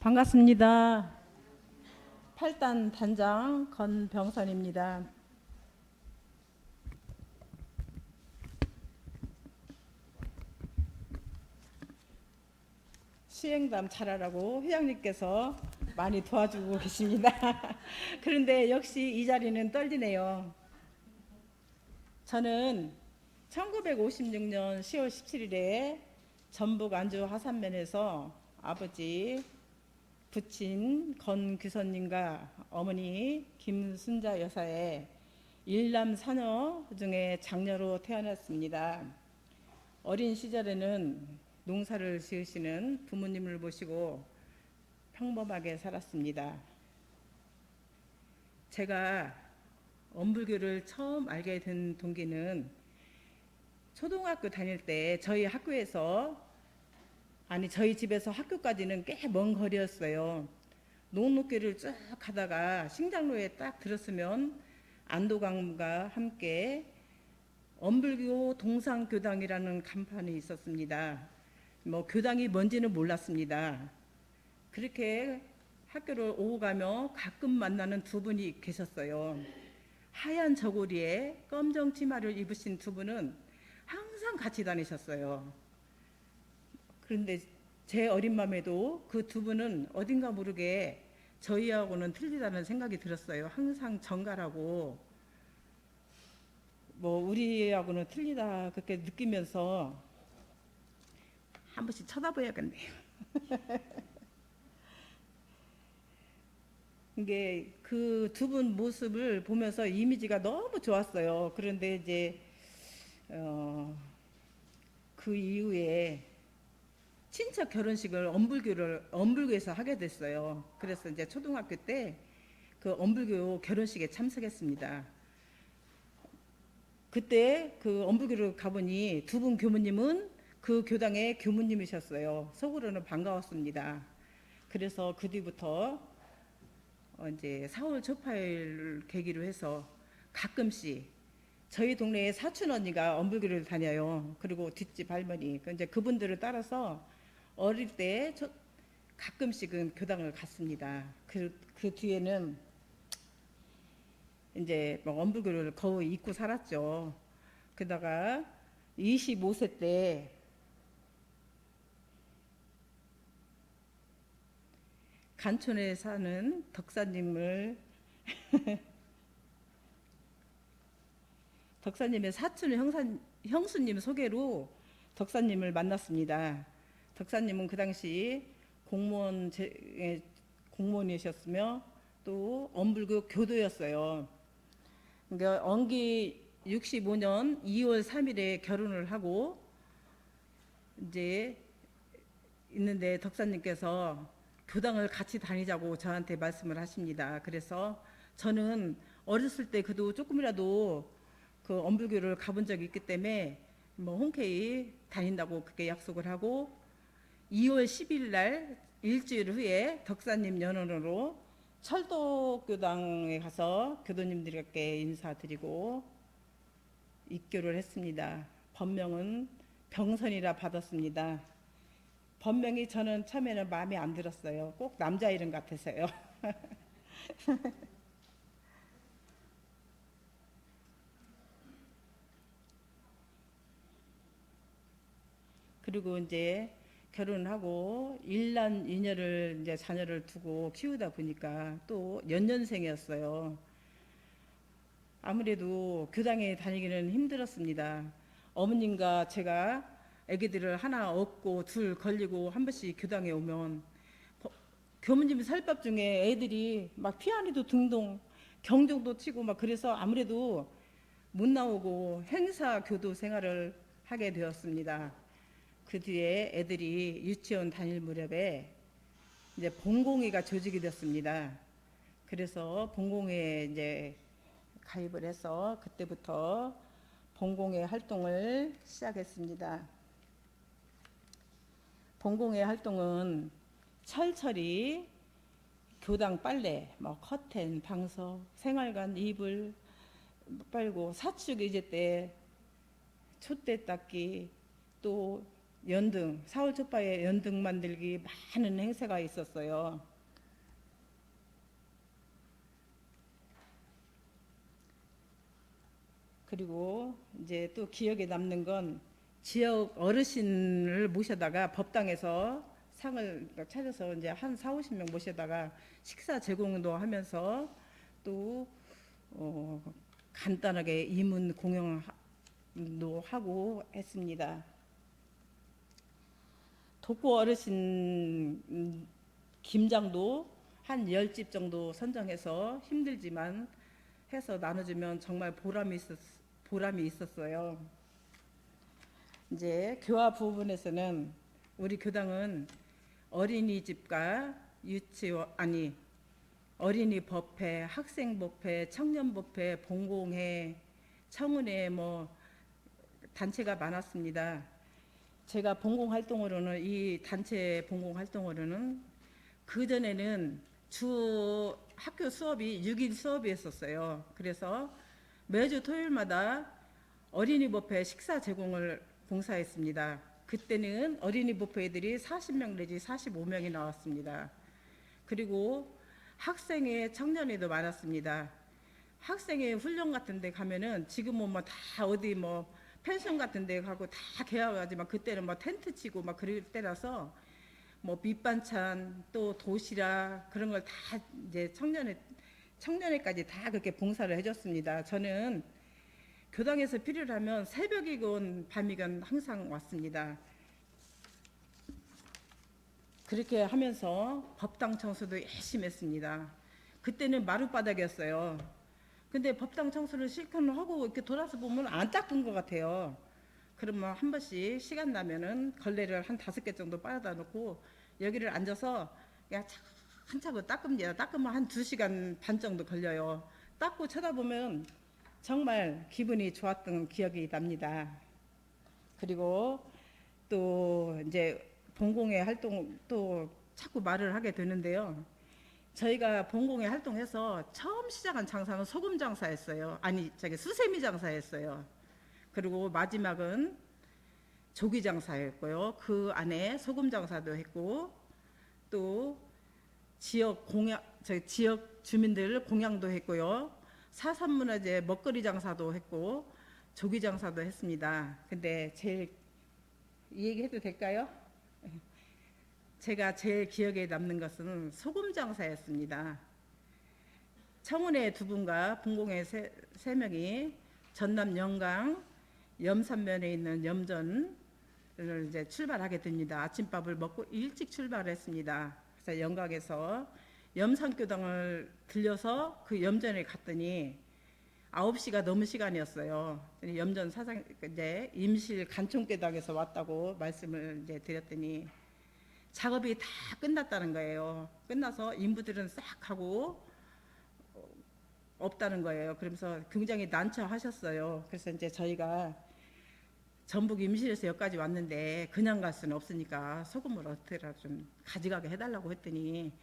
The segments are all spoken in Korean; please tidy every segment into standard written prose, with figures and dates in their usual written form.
반갑습니다. 8단 단장 건병선입니다. 시행담 잘하라고 회장님께서 많이 도와주고 계십니다. 그런데 역시 이 자리는 떨리네요. 저는 1956년 10월 17일에 전북 안주 화산면에서 아버지 부친 건규선님과 어머니 김순자 여사의 일남 사녀 중에 장녀로 태어났습니다. 어린 시절에는 농사를 지으시는 부모님을 모시고 평범하게 살았습니다. 제가 엄불교를 처음 알게 된 동기는 초등학교 다닐 때 저희 학교에서 저희 집에서 학교까지는 꽤 먼 거리였어요. 농로길을 쭉 가다가 신장로에 딱 들었으면 안도감과 함께 엄불교 동상교당이라는 간판이 있었습니다. 교당이 뭔지는 몰랐습니다. 그렇게 학교를 오고 가며 가끔 만나는 두 분이 계셨어요. 하얀 저고리에 검정 치마를 입으신 두 분은 항상 같이 다니셨어요. 그런데 제 어린 마음에도 그 두 분은 어딘가 모르게 저희하고는 틀리다는 생각이 들었어요. 항상 정갈하고 우리하고는 틀리다 그렇게 느끼면서 한 번씩 쳐다봐야겠네요. 이게 그 두 분 모습을 보면서 이미지가 너무 좋았어요. 그런데 이제 그 이후에 친척 결혼식을 엄불교에서 하게 됐어요. 그래서 이제 초등학교 때 그 엄불교 결혼식에 참석했습니다. 그때 그 엄불교를 가보니 두 분 교무님은 그 교당의 교무님이셨어요. 속으로는 반가웠습니다. 그래서 그 뒤부터 이제 4월 초파일 계기로 해서 가끔씩 저희 동네에 사촌 언니가 엄불교를 다녀요. 그리고 뒷집 할머니 이제 그분들을 따라서 어릴 때 가끔씩은 교당을 갔습니다. 그 뒤에는 이제 엄불교를 거의 잊고 살았죠. 그러다가 25세 때 간촌에 사는 덕사님의 사촌 형수님 소개로 덕사님을 만났습니다. 덕사님은 그 당시 공무원이셨으며 또 엄불교 교도였어요. 그러니까 언기 65년 2월 3일에 결혼을 하고 이제 있는데 덕사님께서 교당을 같이 다니자고 저한테 말씀을 하십니다. 그래서 저는 어렸을 때 그래도 조금이라도 그 엄불교를 가본 적이 있기 때문에 흔쾌히 다닌다고 그렇게 약속을 하고 2월 10일 날 일주일 후에 덕사님 연원으로 철도교당에 가서 교도님들께 인사드리고 입교를 했습니다. 법명은 병선이라 받았습니다. 본명이 저는 처음에는 마음에 안 들었어요. 꼭 남자 이름 같아서요. 그리고 이제 결혼하고 일남 이녀를 이제 자녀를 두고 키우다 보니까 또 연년생이었어요. 아무래도 교당에 다니기는 힘들었습니다. 어머님과 제가 아기들을 하나 얻고 둘 걸리고 한 번씩 교당에 오면 교무님 설법 중에 애들이 막 피아니도 등등 경종도 치고 막 그래서 아무래도 못 나오고 행사 교도 생활을 하게 되었습니다. 그 뒤에 애들이 유치원 다닐 무렵에 이제 본공회가 조직이 됐습니다. 그래서 본공회에 이제 가입을 해서 그때부터 본공회 활동을 시작했습니다. 본공회 활동은 철철이 교당 빨래, 커튼, 방석, 생활관, 이불 빨고 사축 이제 때 촛대 닦기 또 연등, 4월 초파에 연등 만들기 많은 행사가 있었어요. 그리고 이제 또 기억에 남는 건 지역 어르신을 모셔다가 법당에서 상을 차려서 이제 한 4, 50명 모셔다가 식사 제공도 하면서 또 간단하게 이문 공연도 하고 했습니다. 독고 어르신 김장도 한 10집 정도 선정해서 힘들지만 해서 나눠주면 정말 보람이 있었어요. 이제 교화 부분에서는 우리 교당은 어린이집과 어린이 법회, 학생 법회, 청년 법회, 봉공회, 청운회 단체가 많았습니다. 제가 봉공 활동으로는 이 단체 봉공 활동으로는 그 전에는 주 학교 수업이 6일 수업이었었어요. 그래서 매주 토요일마다 어린이 법회 식사 제공을 봉사했습니다. 그때는 어린이 법회 애들이 40명 내지 45명이 나왔습니다. 그리고 학생회, 청년회도 많았습니다. 학생회 훈련 같은 데 가면은 지금은 다 어디 펜션 같은 데 가고 다 개업하지만 그때는 텐트 치고 그럴 때라서 밑반찬 또 도시락 그런 걸 다 이제 청년회까지 다 그렇게 봉사를 해줬습니다. 저는 교당에서 필요로 하면 새벽이건 밤이건 항상 왔습니다. 그렇게 하면서 법당 청소도 열심히 했습니다. 그때는 마룻바닥이었어요. 근데 법당 청소를 실컷 하고 이렇게 돌아서 보면 안 닦은 것 같아요. 그러면 한 번씩 시간 나면은 걸레를 한 5개 정도 빨아다 놓고 여기를 앉아서 그냥 차근차근 닦습니다. 닦으면 한 2시간 반 정도 걸려요. 닦고 쳐다보면 정말 기분이 좋았던 기억이 납니다. 그리고 또 이제 봉공회 활동 또 자꾸 말을 하게 되는데요. 저희가 봉공회 활동해서 처음 시작한 장사는 소금 장사였어요. 수세미 장사였어요. 그리고 마지막은 조기 장사였고요. 그 안에 소금 장사도 했고 또 지역 주민들 공양도 했고요. 사산문화재 먹거리 장사도 했고 조기 장사도 했습니다. 근데 이 얘기 해도 될까요? 제가 제일 기억에 남는 것은 소금 장사였습니다. 청운회 2분과 bun공회 3명이 전남 영광 염산면에 있는 염전을 이제 출발하게 됩니다. 아침밥을 먹고 일찍 출발했습니다. 그래서 영광에서 염산교당을 들려서 그 염전에 갔더니 9시가 넘은 시간이었어요. 염전 사장 이제 임실 간총교당에서 왔다고 말씀을 이제 드렸더니 작업이 다 끝났다는 거예요. 끝나서 인부들은 싹 하고 없다는 거예요. 그러면서 굉장히 난처하셨어요. 그래서 이제 저희가 전북 임실에서 여기까지 왔는데 그냥 갈 수는 없으니까 소금을 어떻게라도 좀 가져가게 해달라고 했더니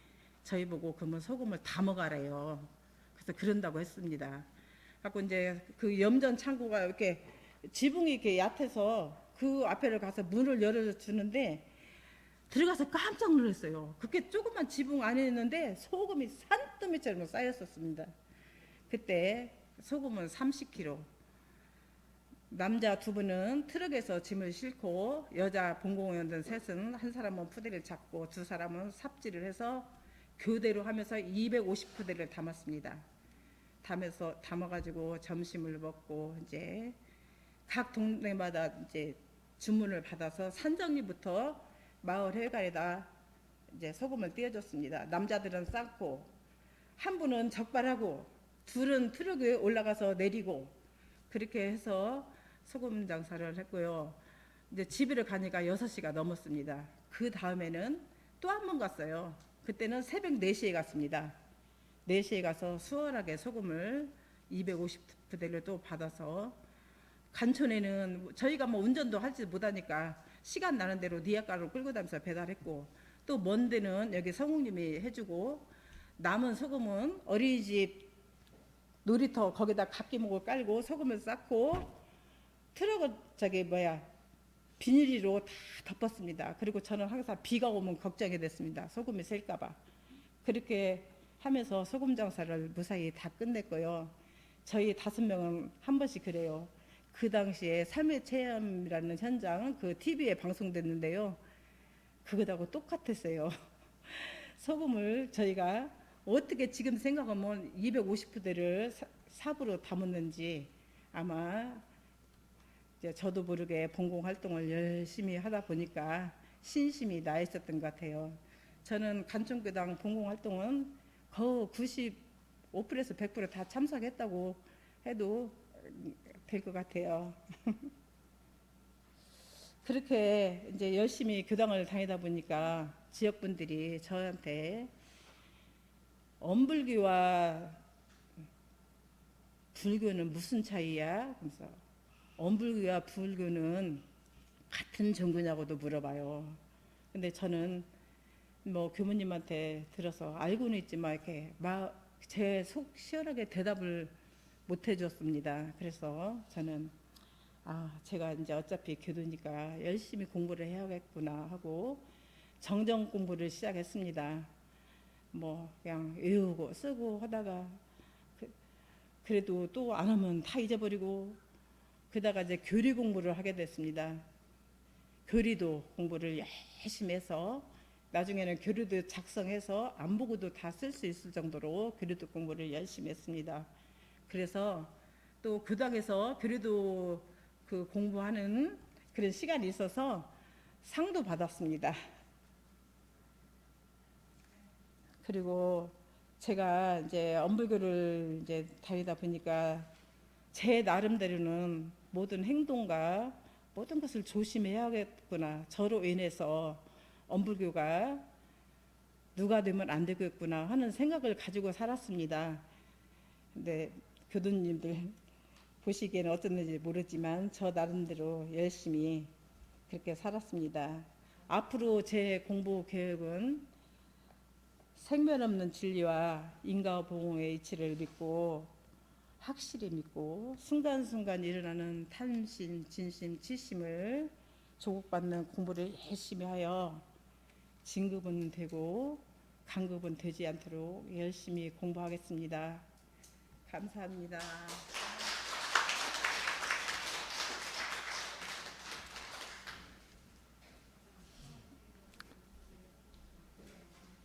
저희 보고 그러면 소금을 담아가래요. 그래서 그런다고 했습니다. 갖고 이제 그 염전 창고가 이렇게 지붕이 이렇게 얕아서 그 앞에를 가서 문을 열어주는데 들어가서 깜짝 놀랐어요. 그렇게 조그만 지붕 안에 있는데 소금이 산더미처럼 쌓였었습니다. 그때 소금은 30kg. 남자 2분은 트럭에서 짐을 싣고 여자 봉공회원들 셋은 한 사람은 푸대를 잡고 2사람은 삽질을 해서 교대로 하면서 250푸대를 담았습니다. 담아가지고 점심을 먹고 이제 각 동네마다 이제 주문을 받아서 산정리부터 마을 회관에다 이제 소금을 띄워줬습니다. 남자들은 쌓고 한 분은 적발하고 둘은 트럭에 올라가서 내리고 그렇게 해서 소금 장사를 했고요. 이제 집에 가니까 6시가 넘었습니다. 그 다음에는 또 한 번 갔어요. 그때는 새벽 4시에 갔습니다. 4시에 가서 수월하게 소금을 250부대를 또 받아서 간촌에는 저희가 운전도 하지 못하니까 시간 나는 대로 니아가루 끌고 다니면서 배달했고 또 먼 데는 여기 성우님이 해주고 남은 소금은 어린이집 놀이터 거기다 각기목을 깔고 소금을 쌓고 트럭을 비닐로 다 덮었습니다. 그리고 저는 항상 비가 오면 걱정이 됐습니다. 소금이 셀까봐. 그렇게 하면서 소금 장사를 무사히 다 끝냈고요. 저희 5명은 한 번씩 그래요. 그 당시에 삶의 체험이라는 현장 그 TV에 방송됐는데요. 그거하고 똑같았어요. 소금을 저희가 어떻게 지금 생각하면 250부대를 삽으로 담았는지 아마 이제 저도 모르게 봉공 활동을 열심히 하다 보니까 신심이 나 있었던 것 같아요. 저는 간촌교당 봉공 활동은 거의 95%에서 100%다 참석했다고 해도 될 것 같아요. 그렇게 이제 열심히 교당을 다니다 보니까 지역분들이 저한테 엄불교와 불교는 무슨 차이야? 그래서 엄불교와 불교는 같은 종교냐고도 물어봐요. 근데 저는 뭐 교무님한테 들어서 알고는 있지만 이렇게 제 속 시원하게 대답을 못 해줬습니다. 그래서 저는 제가 이제 어차피 교도니까 열심히 공부를 해야겠구나 하고 정정 공부를 시작했습니다. 뭐 그냥 외우고 쓰고 하다가 그래도 또 안 하면 다 잊어버리고 그러다가 이제 교리 공부를 하게 됐습니다. 교리도 공부를 열심히 해서 나중에는 교리도 작성해서 안 보고도 다 쓸 수 있을 정도로 교리도 공부를 열심히 했습니다. 그래서 또 교당에서 교리도 그 공부하는 그런 시간이 있어서 상도 받았습니다. 그리고 제가 이제 엄불교를 이제 다니다 보니까 제 나름대로는 모든 행동과 모든 것을 조심해야겠구나. 저로 인해서 엄불교가 누가 되면 안 되겠구나 하는 생각을 가지고 살았습니다. 근데 교도님들 보시기에는 어땠는지 모르지만 저 나름대로 열심히 그렇게 살았습니다. 앞으로 제 공부 계획은 생면 없는 진리와 인과 보응의 이치를 믿고 확실히 믿고 순간순간 일어나는 탐심, 진심, 치심을 조국받는 공부를 열심히 하여 진급은 되고 강급은 되지 않도록 열심히 공부하겠습니다. 감사합니다.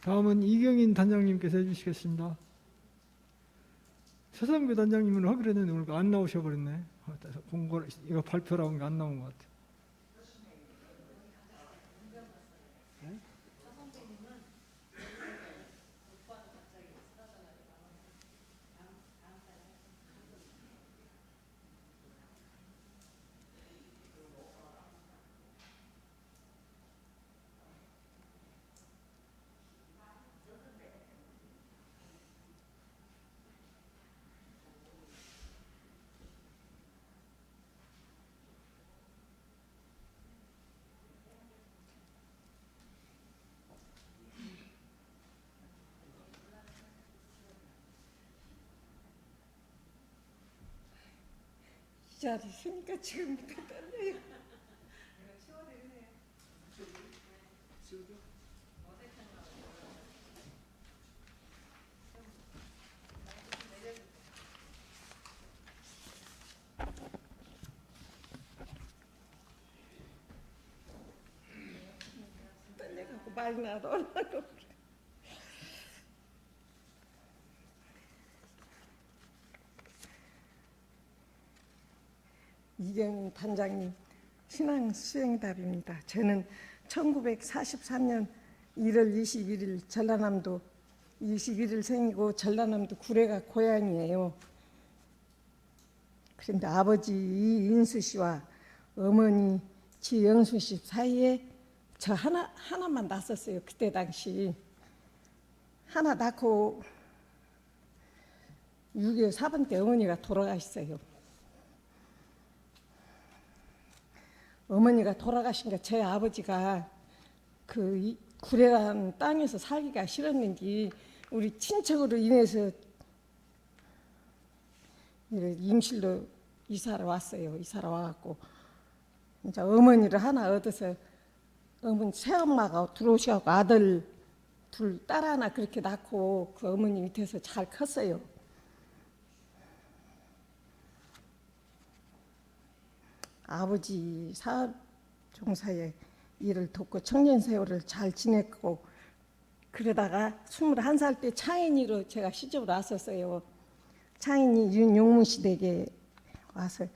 다음은 이경인 단장님께서 해주시겠습니다. 최상규 단장님은 하기로 했는데 오늘 안 나오셔버렸네. 공고 이거 발표라고 한 게 안 나온 것 같아. 이 자리 있으니까 지금부터 떨려요. 떨려갖고 말 나도 안 하고. 이경인 단장님 신앙 수행답입니다. 저는 1943년 1월 21일 전라남도 21일 생이고 전라남도 구례가 고향이에요. 그런데 아버지 이인수 씨와 어머니 지영수 씨 사이에 저 하나만 낳았었어요. 그때 당시 하나 낳고 6.25 사번 때 어머니가 돌아가셨어요. 어머니가 돌아가신 게 저희 아버지가 그 구례라는 땅에서 살기가 싫었는지 우리 친척으로 인해서 임실로 이사를 왔어요. 이사를 와갖고 이제 어머니를 하나 얻어서 어머니 새엄마가 들어오셔갖고 아들 둘, 딸 하나 그렇게 낳고 그 어머니 밑에서 잘 컸어요. 아버지 사업 종사에 일을 돕고 청년 세월을 잘 지냈고 그러다가 21살 때 창인이로 제가 시집을 왔었어요. 창인이 윤용문 시댁에 와서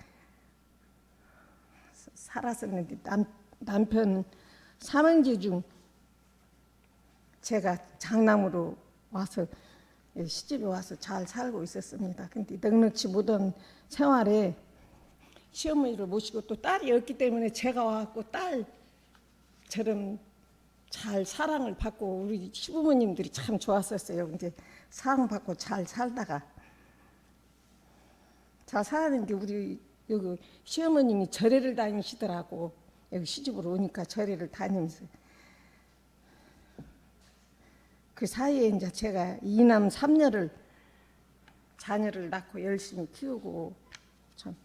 살았었는데 남편 삼형제 중 제가 장남으로 와서 시집에 와서 잘 살고 있었습니다. 근데 넉넉지 못한 생활에 시어머니를 모시고 또 딸이 없기 때문에 제가 와갖고 딸처럼 잘 사랑을 받고 우리 시부모님들이 참 좋았었어요. 이제 사랑받고 잘 살다가 잘 살았는데 우리 여기 시어머님이 절에를 다니시더라고. 여기 시집으로 오니까 절에를 다니면서 그 사이에 이제 제가 2남 3녀를 자녀를 낳고 열심히 키우고 참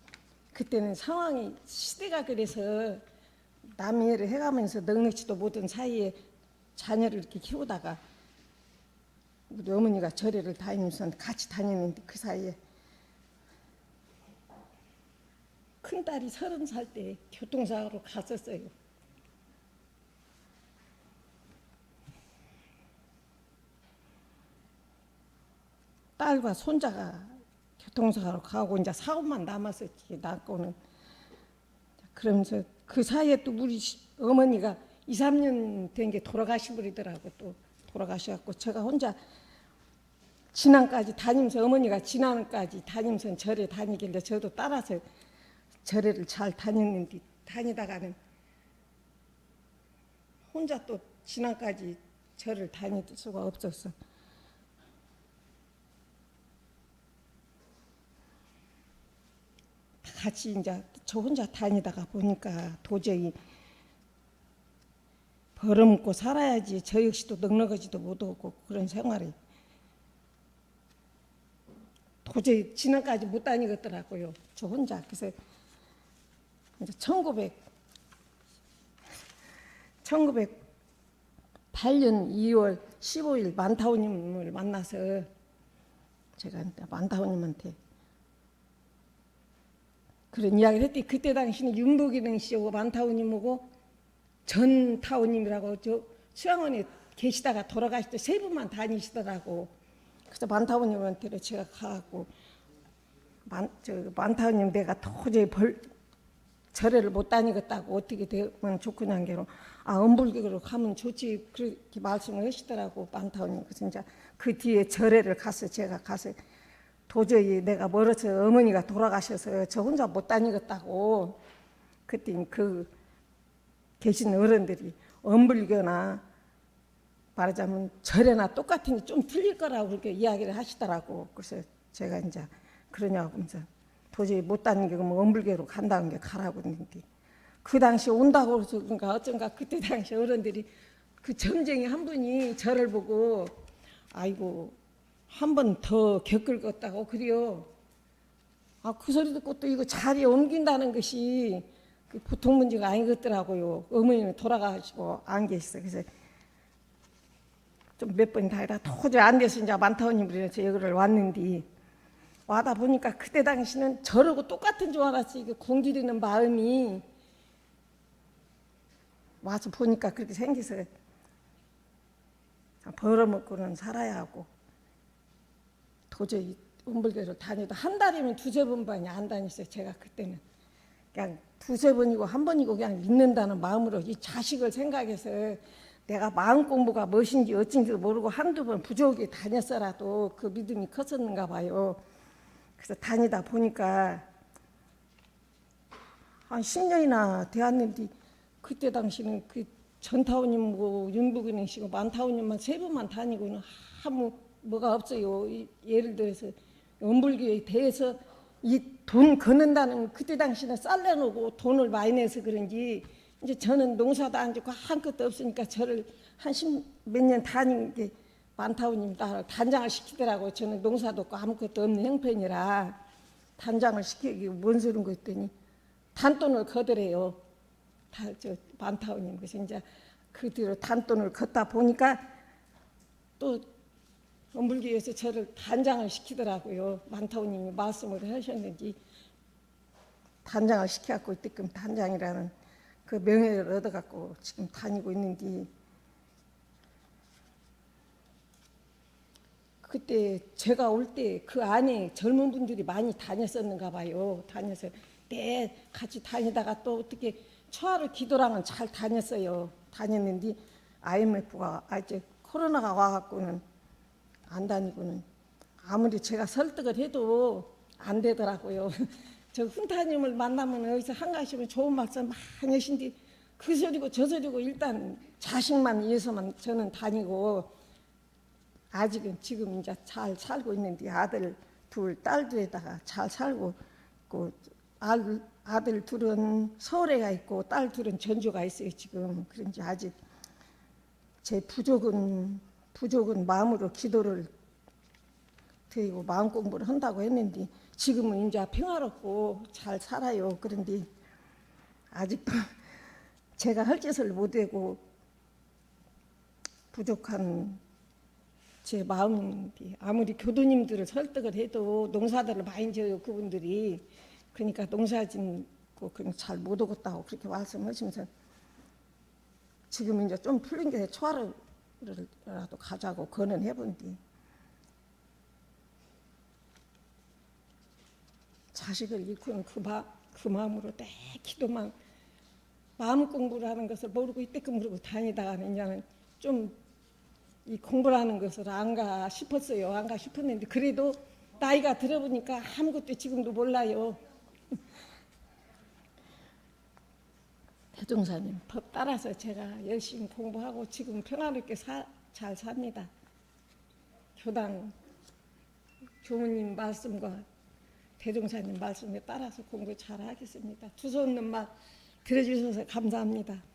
그때는 상황이 시대가 그래서 남해를 해가면서 넉넉지도 못한 사이에 자녀를 이렇게 키우다가 우리 어머니가 절에를 다니면서 같이 다녔는데 그 사이에 큰딸이 30살 때 교통사고로 갔었어요. 딸과 손자가 교통사고로 가고 이제 사고만 남았었지 낳고는. 그러면서 그 사이에 또 우리 어머니가 2, 3년 된 게 돌아가시 버리더라고. 또 돌아가셔갖고 제가 혼자 진안까지 다니면서 어머니가 진안까지 다니면서 절에 다니길래 저도 따라서 절에를 잘 다녔는데 다니다가는 혼자 또 진안까지 절을 다닐 수가 없었어. 같이 이제 저 혼자 다니다가 보니까 도저히 벌어먹고 살아야지 저 역시도 넉넉하지도 못하고 그런 생활이 도저히 진안까지 못 다니겠더라고요. 저 혼자. 그래서 이제 1908년 2월 15일 만타오님을 만나서 제가 만타오님한테 그런 이야기를 했더니 그때 당시는 윤복이는 씨하고 만타오님하고 전타오님이라고 저 수양원에 계시다가 돌아가실 때 세 분만 다니시더라고. 그래서 만타오님한테 제가 가갖고 만타오님 내가 도저히 절에를 못 다니겠다고 어떻게 되면 좋겠냐는 게로 엄불교로 가면 좋지 그렇게 말씀을 하시더라고 만타오님. 그래서 이제 그 뒤에 절에를 가서 제가 가서 도저히 내가 멀어서 어머니가 돌아가셔서 저 혼자 못 다니겠다고. 그때 그 계신 어른들이 엄불교나 말하자면 절에나 똑같으니 좀 틀릴 거라고 그렇게 이야기를 하시더라고. 그래서 제가 이제 그러냐고 하면서 도저히 못 다니게 뭐 엄불교로 간다는 게 가라고 했는데 그 당시 온다고 해서 그런가 어쩐가 그때 당시 어른들이 그 점쟁이 한 분이 저를 보고 아이고 한 번 더 겪을 것 같다고 그래요. 그 소리 듣고 또 이거 자리에 옮긴다는 것이 보통 문제가 아니겠더라고요. 어머님이 돌아가시고 안 계셨어요. 그래서 좀 몇 번 다니다 도저히 안 돼서 이제 만타오님으로 해서 여기를 왔는데 와다 보니까 그때 당시는 저러고 똑같은 줄 알았지. 이게 공들이는 마음이 와서 보니까 그렇게 생겨서 벌어먹고는 살아야 하고 도저히 음불교를 다녀도 한 달이면 두세 번밖에 안 다녔어요. 제가 그때는 그냥 두세 번이고 한 번이고 그냥 믿는다는 마음으로 이 자식을 생각해서 내가 마음 공부가 무엇인지 어쩐지 모르고 한두 번 부족하게 다녔어라도 그 믿음이 컸었는가 봐요. 그래서 다니다 보니까 한 10년이나 되었는데 그때 당시는 그 전타오님하고 윤복은행씨고 만타오님만 세 번만 다니고는 아무 뭐가 없어요. 예를 들어서 엄불교에 대해서 이 돈 걷는다는 그때 당시는 쌀 내놓고 돈을 많이 내서 그런지 이제 저는 농사도 안 짓고 한 것도 없으니까 저를 한 몇 년 다닌 게 만타오님 단장을 시키더라고요. 저는 농사도 없고 아무것도 없는 형편이라 단장을 시키기 뭔 소린 거 했더니 단돈을 거더래요. 저 만타오님 그래서 이제 그 뒤로 단돈을 걷다 보니까 또 엄불교에서 저를 단장을 시키더라고요. 만타오님이 말씀을 하셨는지 단장을 시켜갖고 이때끔 단장이라는 그 명예를 얻어갖고 지금 다니고 있는데 그때 제가 올 때 그 안에 젊은 분들이 많이 다녔었는가 봐요. 다녀서 같이 다니다가 또 어떻게 초하루 기도랑은 잘 다녔어요. 다녔는데 IMF가 이제 코로나가 와갖고는 안 다니고는 아무리 제가 설득을 해도 안 되더라고요. 저 훈타님을 만나면 여기서 한가하시면 좋은 말씀 많이 하신데 그 소리고 저 소리고 일단 자식만 위해서만 저는 다니고 아직은 지금 이제 잘 살고 있는데 아들 둘, 딸 둘에다가 잘 살고 있고 아들 둘은 서울에 가 있고 딸 둘은 전주가 있어요 지금. 그런지 아직 제 부족은 마음으로 기도를 드리고 마음 공부를 한다고 했는데 지금은 이제 평화롭고 잘 살아요. 그런데 아직도 제가 할 짓을 못하고 부족한 제 마음이 아무리 교도님들을 설득을 해도 농사들을 많이 지어요 그분들이. 그러니까 농사 짓고 그냥 잘 못 오겠다고 그렇게 말씀하시면서 지금 이제 좀 풀린 게 초하루라도 가자고 건언해본디 자식을 잃고는 그 마음으로 내 기도만 마음 공부를 하는 것을 모르고 이때끔 그러고 다니다가는 이제는 좀 이 공부를 하는 것을 안가 싶었어요. 안가 싶었는데 그래도 나이가 들어보니까 아무것도 지금도 몰라요. 대종사님 법 따라서 제가 열심히 공부하고 지금 평화롭게 잘 삽니다. 교당 교무님 말씀과 대종사님 말씀에 따라서 공부 잘 하겠습니다. 두서없는 말 들어주셔서 감사합니다.